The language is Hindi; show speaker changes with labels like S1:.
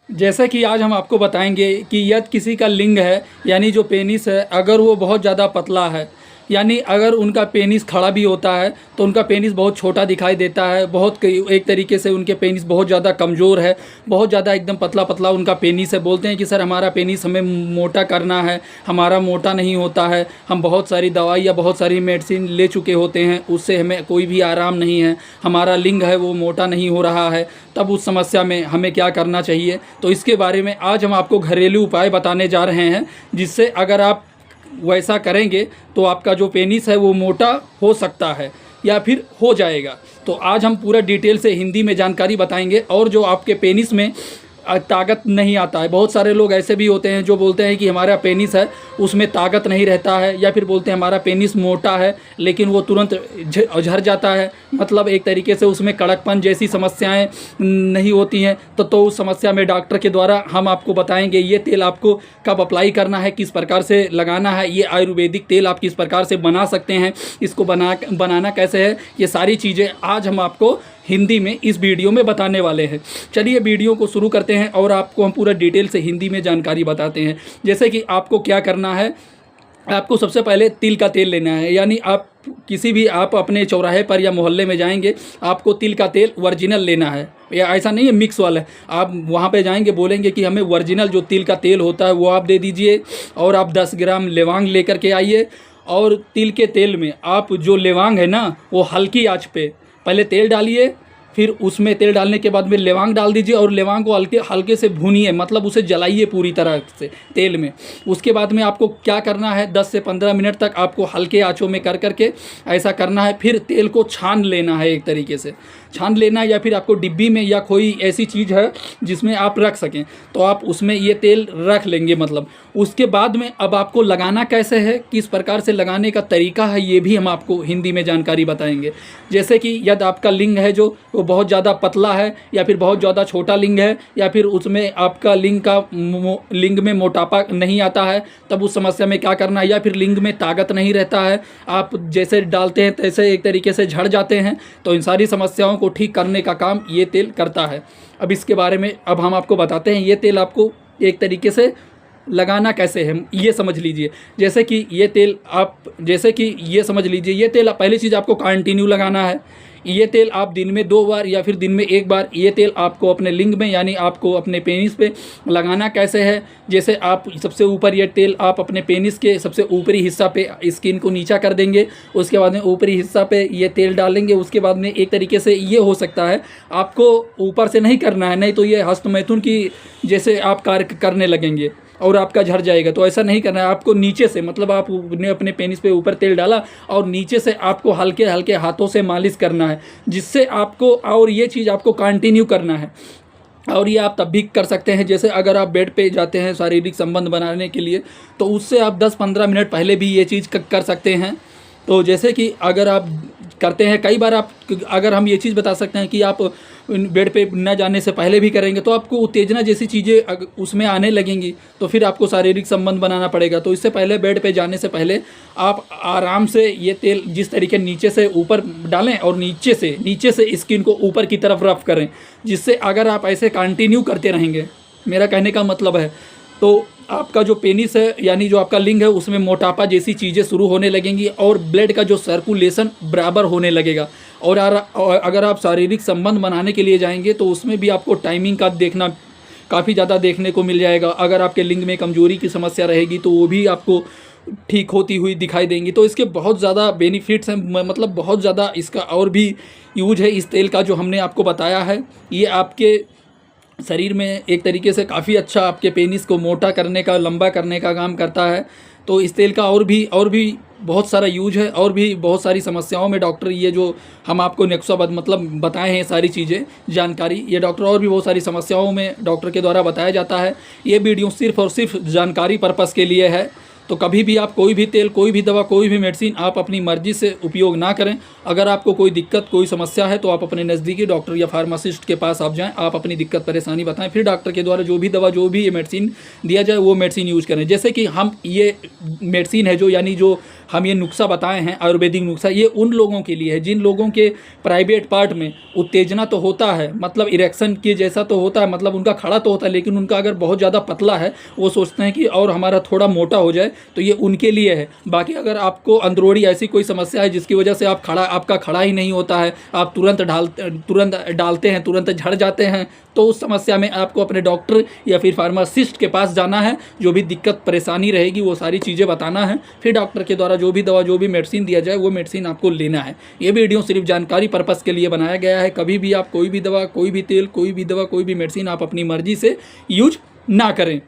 S1: जैसा कि आज हम आपको बताएंगे कि यदि किसी का लिंग है यानी जो पेनिस है, अगर वो बहुत ज़्यादा पतला है, यानी अगर उनका पेनिस खड़ा भी होता है तो उनका पेनिस बहुत छोटा दिखाई देता है। एक तरीके से उनके पेनिस बहुत ज़्यादा कमज़ोर है, बहुत ज़्यादा एकदम पतला पतला उनका पेनिस है। बोलते हैं कि सर हमारा पेनिस हमें मोटा करना है, हमारा मोटा नहीं होता है, हम बहुत सारी दवाई या बहुत सारी मेडिसिन ले चुके होते हैं, उससे हमें कोई भी आराम नहीं है, हमारा लिंग है वो मोटा नहीं हो रहा है। तब उस समस्या में हमें क्या करना चाहिए, तो इसके बारे में आज हम आपको घरेलू उपाय बताने जा रहे हैं, जिससे अगर आप वैसा करेंगे तो आपका जो पेनिस है वो मोटा हो सकता है या फिर हो जाएगा। तो आज हम पूरा डिटेल से हिंदी में जानकारी बताएंगे। और जो आपके पेनिस में ताकत नहीं आता है, बहुत सारे लोग ऐसे भी होते हैं जो बोलते हैं कि हमारा पेनिस है उसमें ताकत नहीं रहता है, या फिर बोलते हैं हमारा पेनिस मोटा है लेकिन वो तुरंत झड़ जाता है, मतलब एक तरीके से उसमें कड़कपन जैसी समस्याएं नहीं होती हैं। तो उस समस्या में डॉक्टर के द्वारा हम आपको बताएंगे ये तेल आपको कब अप्लाई करना है, किस प्रकार से लगाना है, ये आयुर्वेदिक तेल आप किस प्रकार से बना सकते हैं, इसको बनाना कैसे है, ये सारी चीज़ें आज हम आपको हिंदी में इस वीडियो में बताने वाले हैं। चलिए वीडियो को शुरू करते हैं और आपको हम पूरा डिटेल से हिंदी में जानकारी बताते हैं। जैसे कि आपको क्या करना है, आपको सबसे पहले तिल का तेल लेना है। यानी आप अपने चौराहे पर या मोहल्ले में जाएंगे, आपको तिल का तेल ओरिजिनल लेना है, या ऐसा नहीं है मिक्स वाला। आप वहाँ पे जाएंगे, बोलेंगे कि हमें ओरिजिनल जो तिल का तेल होता है वो आप दे दीजिए, और आप 10 ग्राम लौंग लेकर के आइए। और तिल के तेल में आप जो लौंग है ना, वो हल्की आंच पे पहले तेल डालिए, फिर उसमें तेल डालने के बाद में लौंग डाल दीजिए और लौंग को हल्के से भूनिए, मतलब उसे जलाइए पूरी तरह से तेल में। उसके बाद में आपको क्या करना है, 10 से 15 मिनट तक आपको हल्के आंचों में कर करके ऐसा करना है। फिर तेल को छान लेना है, एक तरीके से छान लेना है, या फिर आपको डिब्बी में या कोई ऐसी चीज़ है जिसमें आप रख सकें तो आप उसमें ये तेल रख लेंगे। मतलब उसके बाद में अब आपको लगाना कैसे है, किस प्रकार से लगाने का तरीका है, ये भी हम आपको हिंदी में जानकारी बताएंगे। जैसे कि यदि आपका लिंग है जो वो बहुत ज़्यादा पतला है, या फिर बहुत ज़्यादा छोटा लिंग है, या फिर उसमें आपका लिंग में मोटापा नहीं आता है, तब उस समस्या में क्या करना है, या फिर लिंग में ताकत नहीं रहता है, आप जैसे डालते हैं तैसे एक तरीके से झड़ जाते हैं, तो इन सारी समस्याओं को ठीक करने का काम ये तेल करता है। अब इसके बारे में अब हम आपको बताते हैं, ये तेल आपको एक तरीके से लगाना कैसे है ये समझ लीजिए। जैसे कि ये तेल ये समझ लीजिए, ये तेल पहली चीज़ आपको कंटिन्यू लगाना है। ये तेल आप दिन में 2 बार या फिर दिन में 1 बार ये तेल आपको अपने लिंग में यानी आपको अपने पेनिस पे लगाना कैसे है। जैसे आप सबसे ऊपर ये तेल आप अपने पेनिस के सबसे ऊपरी हिस्सा पे स्किन को नीचा कर देंगे, उसके बाद में ऊपरी हिस्सा पे ये तेल डालेंगे। उसके बाद में एक तरीके से ये हो सकता है आपको ऊपर से नहीं करना है, नहीं तो ये हस्तमैथुन की जैसे आप कार्य करने लगेंगे और आपका झड़ जाएगा। तो ऐसा नहीं करना है, आपको नीचे से, मतलब आपने अपने पेनिस पे ऊपर तेल डाला और नीचे से आपको हल्के हल्के हाथों से मालिश करना है, जिससे आपको, और ये चीज़ आपको कंटिन्यू करना है। और ये आप तब भी कर सकते हैं जैसे अगर आप बेड पे जाते हैं शारीरिक संबंध बनाने के लिए, तो उससे आप 10-15 मिनट पहले भी ये चीज़ कर सकते हैं। तो जैसे कि अगर आप करते हैं कई बार, अगर हम ये चीज़ बता सकते हैं कि आप बेड पे न जाने से पहले भी करेंगे तो आपको उत्तेजना जैसी चीज़ें उसमें आने लगेंगी, तो फिर आपको शारीरिक संबंध बनाना पड़ेगा। तो इससे पहले बेड पे जाने से पहले आप आराम से ये तेल जिस तरीके नीचे से ऊपर डालें और नीचे से स्किन को ऊपर की तरफ रफ करें, जिससे अगर आप ऐसे कंटिन्यू करते रहेंगे, मेरा कहने का मतलब है, तो आपका जो पेनिस है यानी जो आपका लिंग है उसमें मोटापा जैसी चीज़ें शुरू होने लगेंगी और ब्लड का जो सर्कुलेशन बराबर होने लगेगा। और अगर आप शारीरिक संबंध बनाने के लिए जाएंगे तो उसमें भी आपको टाइमिंग का देखना काफ़ी ज़्यादा देखने को मिल जाएगा। अगर आपके लिंग में कमजोरी की समस्या रहेगी तो वो भी आपको ठीक होती हुई दिखाई देंगी। तो इसके बहुत ज़्यादा बेनिफिट्स हैं, मतलब बहुत ज़्यादा इसका और भी यूज है इस तेल का जो हमने आपको बताया है। ये आपके शरीर में एक तरीके से काफ़ी अच्छा आपके पेनिस को मोटा करने का, लंबा करने का काम करता है। तो इस तेल का और भी बहुत सारा यूज है, और भी बहुत सारी समस्याओं में डॉक्टर ये जो हम आपको नेक्सोबद मतलब बताए हैं सारी चीज़ें जानकारी, ये डॉक्टर और भी बहुत सारी समस्याओं में डॉक्टर के द्वारा बताया जाता है। ये वीडियो सिर्फ़ और सिर्फ जानकारी पर्पज़ के लिए है। तो कभी भी आप कोई भी तेल, कोई भी दवा, कोई भी मेडिसिन आप अपनी मर्जी से उपयोग ना करें। अगर आपको कोई दिक्कत, कोई समस्या है तो आप अपने नज़दीकी डॉक्टर या फार्मासिस्ट के पास आप जाएं, आप अपनी दिक्कत परेशानी बताएं, फिर डॉक्टर के द्वारा जो भी दवा, जो भी ये मेडिसिन दिया जाए वो मेडिसिन यूज़ करें। जैसे कि हम ये मेडिसिन है जो यानी जो हम ये नुस्खा बताए हैं आयुर्वेदिक नुस्खा, ये उन लोगों के लिए है जिन लोगों के प्राइवेट पार्ट में उत्तेजना तो होता है, मतलब इरेक्शन के जैसा तो होता है, मतलब उनका खड़ा तो होता है, लेकिन उनका अगर बहुत ज़्यादा पतला है, वो सोचते हैं कि और हमारा थोड़ा मोटा हो जाए, तो ये उनके लिए है। बाकी अगर आपको अंदरूनी ऐसी कोई समस्या है जिसकी वजह से आपका खड़ा ही नहीं होता है, आप तुरंत डालते हैं, तुरंत झड़ जाते हैं, तो उस समस्या में आपको अपने डॉक्टर या फिर फार्मासिस्ट के पास जाना है। जो भी दिक्कत परेशानी रहेगी वो सारी चीज़ें बताना है, फिर डॉक्टर के द्वारा जो भी दवा, जो भी मेडिसिन दिया जाए वो मेडिसिन आपको लेना है। ये वीडियो सिर्फ जानकारी पर्पज़ के लिए बनाया गया है। कभी भी आप कोई भी दवा, कोई भी तेल, कोई भी दवा, कोई भी मेडिसिन आप अपनी मर्जी से यूज ना करें।